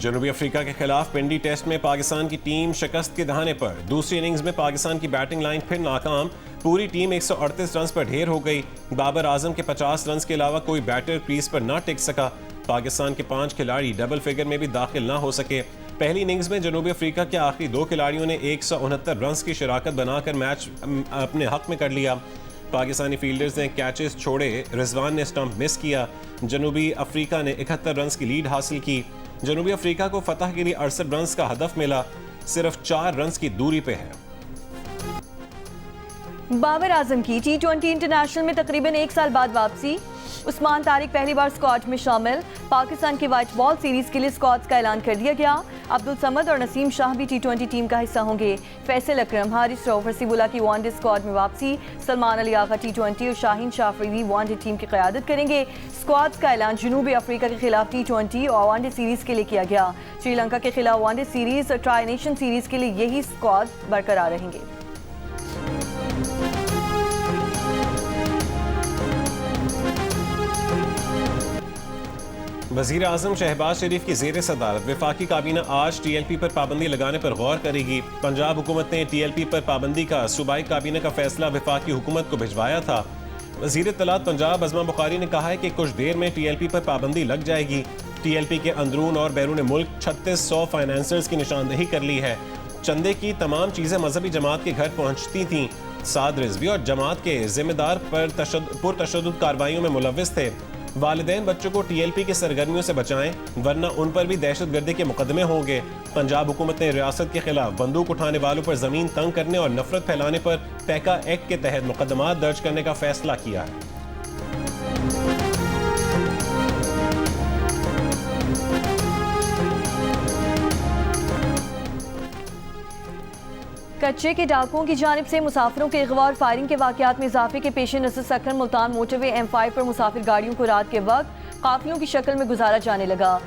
जनूबी अफ्रीका के खिलाफ पिंडी टेस्ट में पाकिस्तान की टीम शिकस्त के दहाने पर। दूसरी इनिंग्स में पाकिस्तान की बैटिंग लाइन फिर नाकाम। पूरी टीम 138 रन पर ढेर हो गई। बाबर आजम के 50 रन के अलावा कोई बैटर क्रीज पर न टिक सका। पाकिस्तान के 5 खिलाड़ी डबल फिगर में भी दाखिल न हो सके। पहली इनिंग्स में जनूबी अफ्रीका के आखिरी 2 खिलाड़ियों ने 169 रन की शराकत बनाकर मैच अपने हक में कर लिया। पाकिस्तानी फील्डर्स ने कैचेस छोड़े, रिजवान ने स्टंप मिस किया। जनूबी अफ्रीका ने 71 रन की लीड हासिल की। जनूबी अफ्रीका को फतह के लिए 68 रन का हदफ मिला, सिर्फ 4 रन की दूरी पे है। बाबर आजम की T20 इंटरनेशनल में तकरीबन 1 साल बाद वापसी। उस्मान तारिक पहली बार स्क्वाड में शामिल। पाकिस्तान की व्हाइट बॉल सीरीज के लिए स्क्वाड्स का ऐलान कर दिया गया। अब्दुल समद और नसीम शाह भी T20 टीम का हिस्सा होंगे। फैसल अकरम, हारिस रऊफ, हसीबुल्लाह की वनडे स्क्वाड में वापसी। सलमान अली आगा T20 और शाहीन शाफरी वनडे टीम की क़यादत करेंगे। स्क्वाड्स का ऐलान जनूबी अफ्रीका के खिलाफ T20 और वनडे सीरीज के लिए किया गया। श्रीलंका के खिलाफ वनडे सीरीज और ट्राई नेशन सीरीज के लिए यही स्क्वाड बरकरार रहेंगे। वज़ीर आज़म शहबाज शरीफ की ज़ेर सदारत वफाकी काबीना आज TLP पर पाबंदी लगाने पर गौर करेगी। पंजाब हुकूमत ने TLP पर पाबंदी का सूबाई काबीना का फैसला वफाकी हुकूमत को भिजवाया था। वज़ीर इत्तलात पंजाब अज़मा बुखारी ने कहा है कि कुछ देर में TLP पर पाबंदी लग जाएगी। TLP के अंदरून और बैरून मुल्क 3600 फाइनेंसर्स की निशानदेही कर ली है। चंदे की तमाम चीज़ें मजहबी जमात के घर पहुँचती थीं। साद रिजवी और जमात के जिम्मेदार पर पुरतशद्दुद कार्रवाइयों में मुलव्विस थे। वालिदैन बच्चों को TLP की सरगर्मियों से बचाएं, वरना उन पर भी दहशतगर्दी के मुकदमे होंगे। पंजाब हुकूमत ने रियासत के खिलाफ बंदूक उठाने वालों पर जमीन तंग करने और नफरत फैलाने पर पैका एक्ट के तहत मुकदमा दर्ज करने का फैसला किया है। कच्चे के डाकुओं की जानिब से मुसाफिरों के अगवा और फायरिंग के वाकयात में इजाफे के पेश नज़र सखन मुल्तान मोटरवे M5 पर मुसाफिर गाड़ियों को रात के वक्त काफिलों की शक्ल में गुजारा जाने लगा।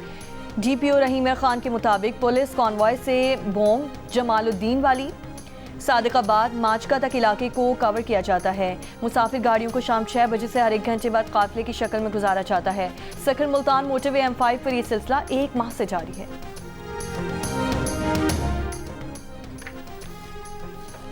DPO रहीम खान के मुताबिक पुलिस कॉन्वॉय से बोंग, जमालुद्दीन वाली, सादिकाबाद, माचका तक इलाके को कवर किया जाता है। मुसाफिर गाड़ियों को शाम 6 बजे से हर 1 घंटे बाद काफिले की शक्ल में गुजारा जाता है। सखन मुल्तान मोटरवे M5 पर यह सिलसिला 1 माह से जारी है।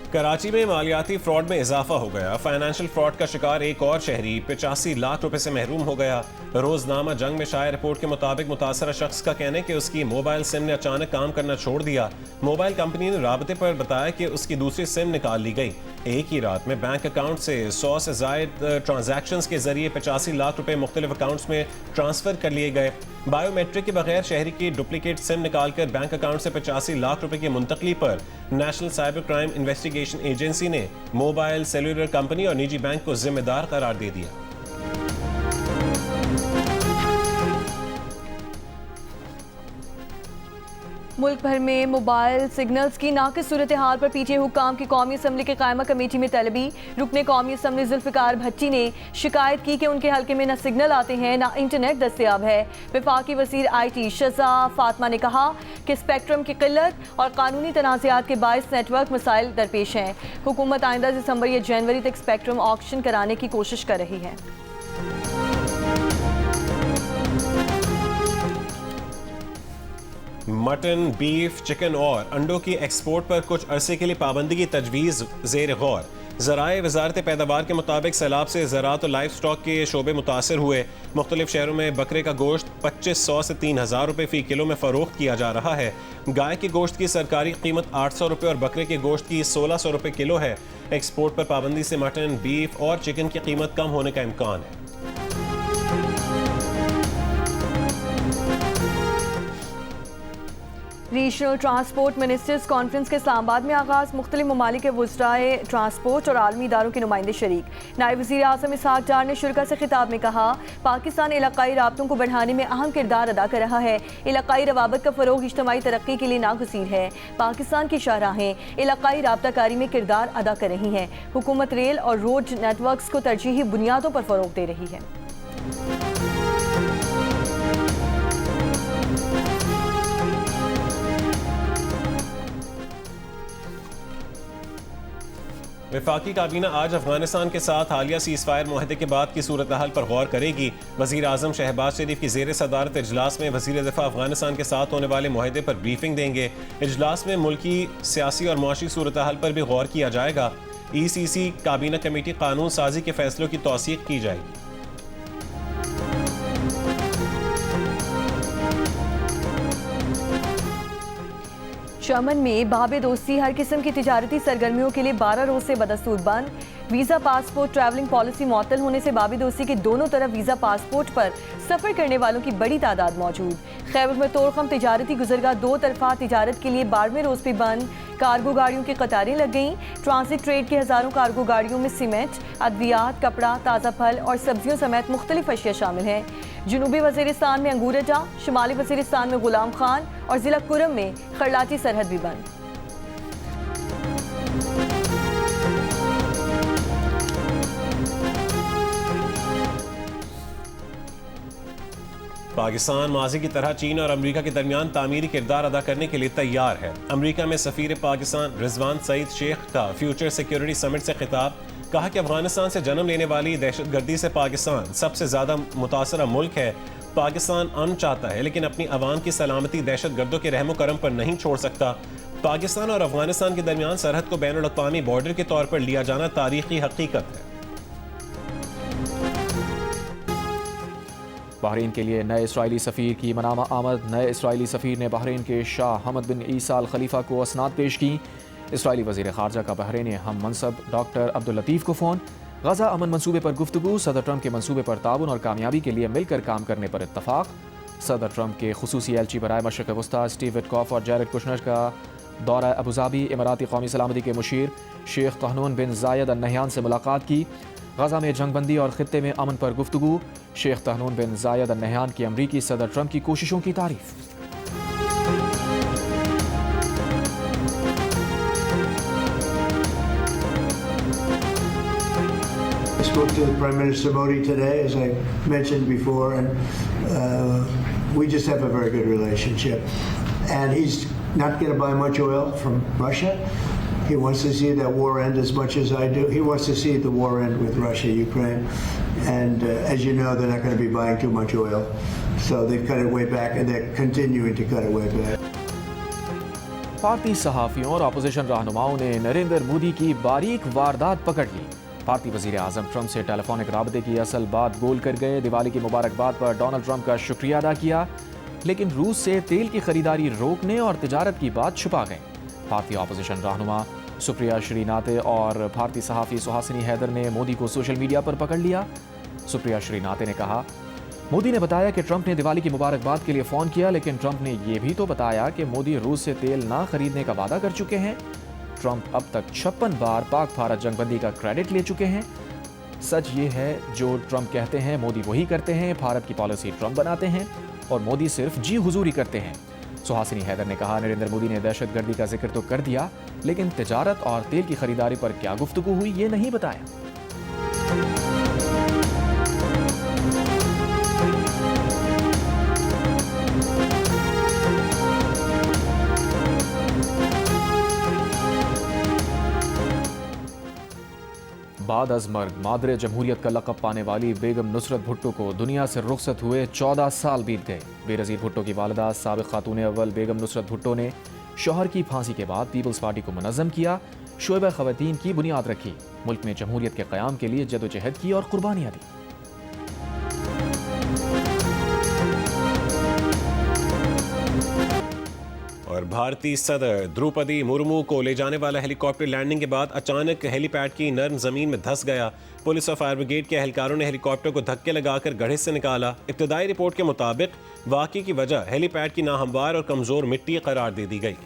कराची में मालियाती फ्रॉड में इजाफा हो गया। फाइनेंशियल फ्रॉड का शिकार एक और शहरी 85 लाख रुपए से महरूम हो गया। रोजनामा जंग में शाया रिपोर्ट के मुताबिक मुतासरा शख्स का कहना है कि उसकी मोबाइल सिम ने अचानक काम करना छोड़ दिया। मोबाइल कंपनी ने राबते पर बताया कि उसकी दूसरी सिम निकाल ली गई। एक ही रात में बैंक अकाउंट से 100 से जायद ट्रांजैक्शंस के जरिए 85 लाख रुपए मुख्तलिफ अकाउंट्स में ट्रांसफर कर लिए गए। बायोमेट्रिक के बगैर शहरी की डुप्लीकेट सिम निकालकर बैंक अकाउंट से 85 लाख रुपए की मुंतकली पर national cyber crime investigation agency ने मोबाइल सेलुलर कंपनी और निजी बैंक को जिम्मेदार करार दे दिया। मुल्क भर में मोबाइल सिग्नल्स की नाकिस सूरत हाल पर PTA हुक्काम की कौमी असम्बली के कायमा कमेटी में तलबी। रुकने कौमी असम्बली जुल्फ़िकार भट्टी ने शिकायत की कि उनके हल्के में न सिग्नल आते हैं न इंटरनेट दस्तयाब है। वफाकी वज़ीर IT शज़ा फातमा ने कहा कि स्पेक्ट्रम की किल्लत और कानूनी तनाज़ात के बायस नेटवर्क मसाइल दरपेश हैं। हुकूमत आइंदा दिसंबर या जनवरी तक स्पेक्ट्रम ऑक्शन कराने की कोशिश कर रही है। मटन, बीफ, चिकन और अंडों की एक्सपोर्ट पर कुछ अरसे के लिए पाबंदी की तजवीज़ ज़ेर गौर। ज़राए वज़ारत पैदावार के मुताबिक सैलाब से ज़राअत और लाइफ स्टॉक के शोबे मुतासर हुए। मुख्तलिफ शहरों में बकरे का गोश्त 2500 से 3000 रुपये फ़ी किलो में फ़रोख्त किया जा रहा है। गाय के गोश्त की सरकारी कीमत 800 रुपये और बकरे के गोश्त की 1600 रुपये किलो है। एक्सपोर्ट पर पाबंदी से मटन, बीफ और चिकन की कीमत कम होने का इम्कान है। रीजनल ट्रांसपोर्ट मिनिस्टर्स कॉन्फ्रेंस के इस्लामाबाद में आगाज़। मुख्तलिफ ममालिक के वज़राए ट्रांसपोर्ट और आलमी इदारों के नुमाइंदे शरीक। नायब वज़ीर आज़म इसहाक डार ने शुरा से खिताब में कहा, पाकिस्तान इलाकाई राब्तों को बढ़ाने में अहम किरदार अदा कर रहा है। इलाकाई रवाबत का फ़रोग इज्तिमाई तरक्की के लिए नागुज़ीर है। पाकिस्तान की शाहराहें इलाकाई राब्ताकारी में किरदार अदा कर रही हैं। हुकूमत रेल और रोड नेटवर्क्स को तरजीही बुनियादों पर फ़रोग दे रही है। वफाकी काबीना आज अफगानिस्तान के साथ हालिया सीज फायर मुआहदे के बाद की सूरत हाल पर गौर करेगी। वज़ीर आज़म शहबाज शरीफ की ज़ेर सदारत इजलास में वज़ीर दिफा अफगानिस्तान के साथ होने वाले मुआहदे पर ब्रीफिंग देंगे। इजलास में मुल्की सियासी और मुआशी सूरत हाल पर भी गौर किया जाएगा। ECC काबीना कमेटी कानून साजी के फैसलों की तौसीक की जाएगी। शमन में बाबे दोस्ती हर किस्म की तिजारती सरगर्मियों के लिए 12 रोज से बदस्तूर बंद। वीज़ा पासपोर्ट ट्रैवलिंग पॉलिसी मुअत्तल होने से बाबे दोस्ती के दोनों तरफ वीज़ा पासपोर्ट पर सफ़र करने वालों की बड़ी तादाद मौजूद। खैबर में तोरखम तिजारती गुजरगाह 2 तरफा तिजारत के लिए 12वें रोज भी बंद। कार्गो गाड़ियों की कतारें लग गईं। ट्रांसिट ट्रेड की हज़ारों कार्गो गाड़ियों में सीमेंट, अद्वियात, कपड़ा, ताज़ा फल और सब्जियों समेत मुख्तलिफ अशिया शामिल हैं। जनूबी वज़ीरिस्तान में अंगूर अटा, शुमाली वज़ीरिस्तान में गुलाम खान और ज़िला कुरम में खरलाची सरहद भी बंद। पाकिस्तान माजी की तरह चीन और अमेरिका के दरमियान तामीरी किरदार अदा करने के लिए तैयार है। अमेरिका में सफ़ीर पाकिस्तान रिजवान सईद शेख का फ्यूचर सिक्योरिटी समिट से खिताब। कहा कि अफगानिस्तान से जन्म लेने वाली दहशतगर्दी से पाकिस्तान सबसे ज़्यादा मुतासरा मुल्क है। पाकिस्तान अमन चाहता है लेकिन अपनी आवाम की सलामती दहशतगर्दों के रहमो करम पर नहीं छोड़ सकता। पाकिस्तान और अफगानिस्तान के दरमियान सरहद को बैनुल अक़वामी बॉर्डर के तौर पर लिया जाना तारीखी हकीकत है। बहरीन के लिए नए इसराइली सफ़ीर की मनामा आमद। नए इसराइली सफ़ीर ने बहरीन के शाह हमद बिन ईसा अल खलीफा को असनाद पेश की। इसराइली वज़ीर ख़ारजा का बहरीन हम मनसब डॉक्टर अब्दुल लतीफ़ को फ़ोन। गज़ा अमन मंसूबे पर गुफ्तगू। सदर ट्रंप के मंसूबे पर ताउन और कामयाबी के लिए मिलकर काम करने पर इत्तफाक। सदर ट्रंप के खुसूसी एलची बराए मशरिक़ वस्ता स्टीव विटकॉफ और जैरेड कुशनर का दौरा अबूधाबी। इमाराती कौमी सलामती के मुशीर शेख तहनून बिन जायद अल नहयान से मुलाकात की। गज़ा में जंगबंदी और ख़ित्ते में अमन पर गुफ्तगू। शेख तहनून बिन जायद अल नहयान की अमरीकी सदर ट्रंप की कोशिशों की तारीफ। I spoke to Prime Minister Modi today, as I mentioned before, and we just have a very good relationship. And he's not going to buy much oil from Russia. He wants to see that war end as much as I do. He wants to see the war end with Russia, Ukraine. And as you know, they're not going to be buying too much oil. So they've cut it way back, and they're continuing to cut it way back. भारतीय सहाफ़ियों और opposition रहनुमाओं ने नरेंद्र मोदी की बारीक वारदात पकड़ ली। भारतीय वज़ीर आज़म Trump से टेलीफोनिक राबते की असल बात गोल कर गए। दिवाली की मुबारकबाद पर डोनाल्ड ट्रंप का शुक्रिया अदा किया, लेकिन रूस से तेल की खरीदारी रोकने और तिजारत की बात छुपा गए। भारतीय अपोजिशन रहनुमा सुप्रिया श्रीनाते और भारतीय सहाफ़ी सुहासिनी हैदर ने मोदी को सोशल मीडिया पर पकड़ लिया। सुप्रिया श्रीनाते ने कहा, मोदी ने बताया कि ट्रंप ने दिवाली की मुबारकबाद के लिए फ़ोन किया, लेकिन ट्रंप ने यह भी तो बताया कि मोदी रूस से तेल ना खरीदने का वादा कर चुके हैं। ट्रंप अब तक 56 बार पाक भारत जंगबंदी का क्रेडिट ले चुके हैं। सच ये है जो ट्रंप कहते हैं मोदी वही करते हैं। भारत की पॉलिसी ट्रंप बनाते हैं और मोदी सिर्फ जी हुजूरी करते हैं। सुहासिनी हैदर ने कहा, नरेंद्र मोदी ने दहशतगर्दी का जिक्र तो कर दिया, लेकिन तिजारत और तेल की खरीदारी पर क्या गुफ्तगू हुई ये नहीं बताया। बाद अज़ मर्ग मादरे जमहूरियत का लक़ब पाने वाली बेगम नुसरत भुट्टो को दुनिया से रुखसत हुए 14 साल बीत गए। बेनज़ीर भुट्टो की वालिदा साबिक़ खातून अव्वल बेगम नुसरत भुट्टो ने शौहर की फांसी के बाद पीपल्स पार्टी को मुनज़्ज़म किया, शोबा ख़वातीन की बुनियाद रखी, मुल्क में जमहूरियत के क़याम के लिए जदोजहद की और कुर्बानियाँ दी। और भारतीय सदर द्रौपदी मुर्मू को ले जाने वाला हेलीकॉप्टर लैंडिंग के बाद अचानक हेलीपैड की नर्म जमीन में धंस गया। पुलिस और फायर ब्रिगेड के एहलकारों ने हेलीकॉप्टर को धक्के लगाकर गड्ढे से निकाला। इब्तदाई रिपोर्ट के मुताबिक वाक़ई की वजह हेलीपैड की नाहमवार और कमज़ोर मिट्टी करार दे दी गई।